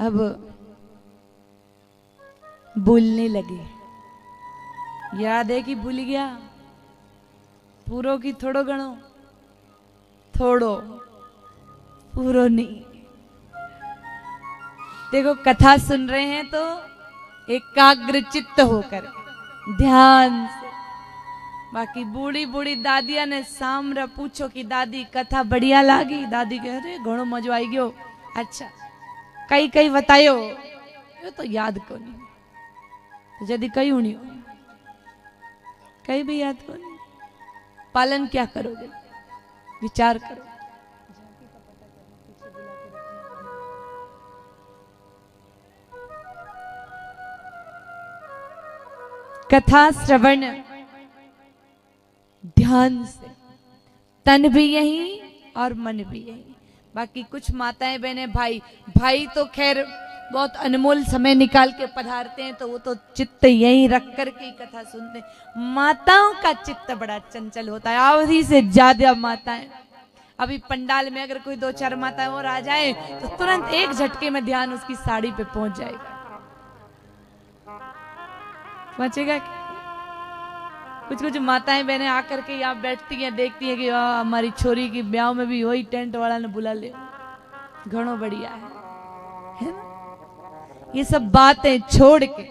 अब भूलने लगे। याद है कि भूल गया? पूरो की थोड़ो गणो, थोड़ो पूरो नहीं। देखो कथा सुन रहे हैं तो एकाग्र चित्त होकर ध्यान से। बाकी बूढ़ी बूढ़ी दादिया ने सामरा पूछो कि दादी कथा बढ़िया लागी? दादी कह रहे घणो मजो आई गयो। अच्छा कई कई बतायो? ये तो याद को नहीं। तो यदि कई उणी हो, कई भी याद को नहीं, पालन क्या करोगे? विचार करो। कथा श्रवण ध्यान से, तन भी यही और मन भी यही। बाकी कुछ माताएं बहनें भाई तो खैर बहुत अनमोल समय निकाल के पधारते हैं, तो वो तो चित्त यहीं रख कर के कथा सुनते हैं। माताओं का चित्त बड़ा चंचल होता है, अवधि से ज्यादा माताएं। अभी पंडाल में अगर कोई 2-4 माताएं और आ जाए तो तुरंत एक झटके में ध्यान उसकी साड़ी पे पहुंच जाएगा। पहुंचेगा? कुछ कुछ माताएं बहनें आकर के यहाँ बैठती हैं, देखती हैं कि हमारी छोरी की ब्याह में भी वही टेंट वाला ने बुला ले, घणो बढ़िया है ना? ये सब बातें छोड़ के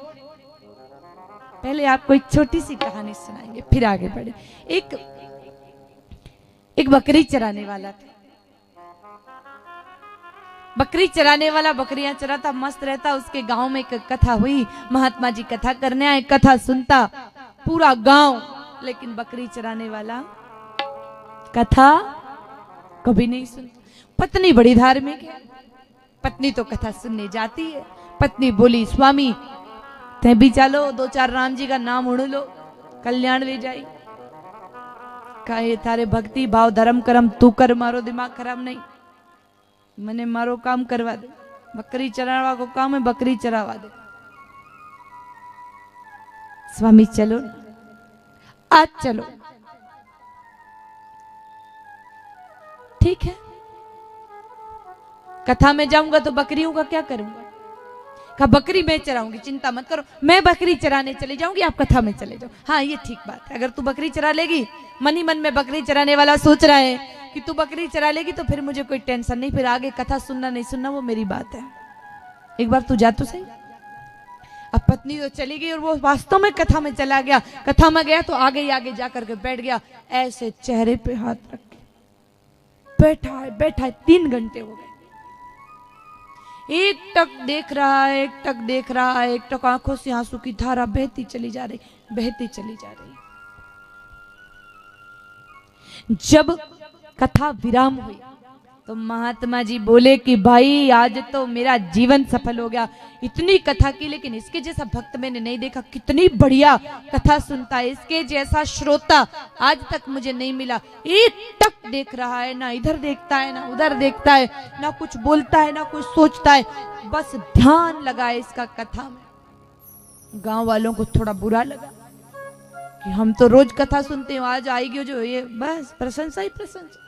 पहले आपको एक छोटी सी कहानी सुनाएंगे, फिर आगे बढ़े। एक बकरी चराने वाला था। बकरी चराने वाला बकरियां चराता, मस्त रहता। उसके गांव में एक कथा हुई, महात्मा जी कथा करने आए, कथा सुनता पूरा गांव, लेकिन बकरी चराने वाला कथा कभी नहीं सुनता। पत्नी बड़ी धार्मिक है, पत्नी तो कथा सुनने जाती है। पत्नी बोली स्वामी ते भी चलो, 2-4 राम जी का नाम उड़ लो, कल्याण ले जाई। कहे थारे भक्ति भाव धर्म कर्म तू कर, मारो दिमाग खराब नहीं, मने मारो काम करवा दे। बकरी चरावा को काम है, बकरी चरावा दे। स्वामी चलो आज चलो, ठीक है। कथा में जाऊंगा तो बकरियों का क्या करूंगा? कहा बकरी मैं चराऊंगी, चिंता मत करो, मैं बकरी चराने चली जाऊंगी, आप कथा में चले जाओ। हाँ ये ठीक बात है, अगर तू बकरी चरा लेगी, मन ही मन में बकरी चराने वाला सोच रहा है कि तू बकरी चरा लेगी तो फिर मुझे कोई टेंशन नहीं, फिर आगे कथा सुनना नहीं सुनना वो मेरी बात है, एक बार तू जा तो सही। अब पत्नी तो चली गई और वो वास्तव में कथा में चला गया। कथा में गया तो आगे ही आगे जाकर के बैठ गया, ऐसे चेहरे पे हाथ रख के बैठा है 3 घंटे हो गए। एक टक देख रहा है, एक टक देख रहा है, एक टक आंखों से आंसू की धारा बहती चली जा रही, बहती चली जा रही। जब कथा विराम हुई तो महात्मा जी बोले कि भाई आज तो मेरा जीवन सफल हो गया। इतनी कथा की लेकिन इसके जैसा भक्त मैंने नहीं देखा, कितनी बढ़िया कथा सुनता है, इसके जैसा श्रोता आज तक मुझे नहीं मिला। एक टक देख रहा है, ना इधर देखता है ना उधर देखता है, ना कुछ बोलता है ना कुछ सोचता है, बस ध्यान लगा है इसका कथा में। गांव वालों को थोड़ा बुरा लगा कि हम तो रोज कथा सुनते हैं, आज आएगी जो ये बस प्रशंसा ही प्रशंसा।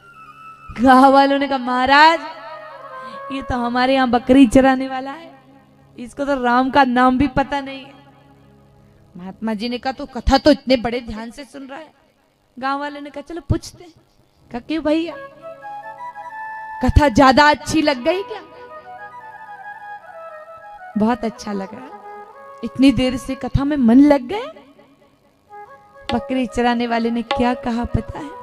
गांव वालों ने कहा महाराज ये तो हमारे यहाँ बकरी चराने वाला है, इसको तो राम का नाम भी पता नहीं है। महात्मा जी ने कहा तो कथा तो इतने बड़े ध्यान से सुन रहा है। गांव वालों ने कहा चलो पूछते हैं। कहा क्यों भैया, कथा ज्यादा अच्छी लग गई क्या? बहुत अच्छा लग रहा है, इतनी देर से कथा में मन लग गए। बकरी चराने वाले ने क्या कहा पता है?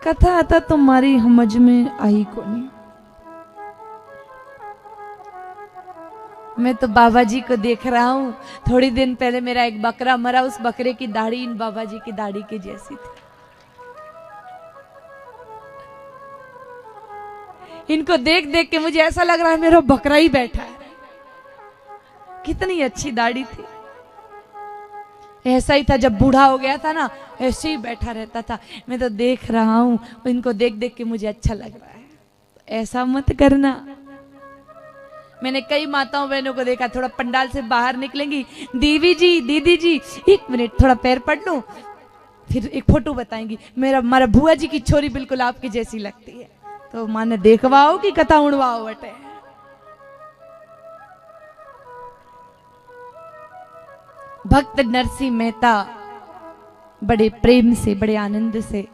कथा आता तुम्हारी समझ में आई को नहीं, मैं तो बाबा जी को देख रहा हूं। थोड़ी दिन पहले मेरा एक बकरा मरा, उस बकरे की दाढ़ी इन बाबा जी की दाढ़ी के जैसी थी। इनको देख देख के मुझे ऐसा लग रहा है मेरा बकरा ही बैठा है। कितनी अच्छी दाढ़ी थी। ऐसा ही था जब बूढ़ा हो गया था ना, ऐसे ही बैठा रहता था। मैं तो देख रहा हूं, इनको देख देख के मुझे अच्छा लग रहा है। ऐसा मत करना। मैंने कई माताओं बहनों को देखा, थोड़ा पंडाल से बाहर निकलेंगी, दीदी जी 1 मिनट थोड़ा पैर पड़ लो, फिर एक फोटो बताएंगी, हमारा बुआ जी की छोरी बिल्कुल आपकी जैसी लगती है। तो माने देखवाओ कि कथा उड़वाओ बटे। भक्त नरसिंह मेहता बड़े प्रेम से, बड़े आनंद से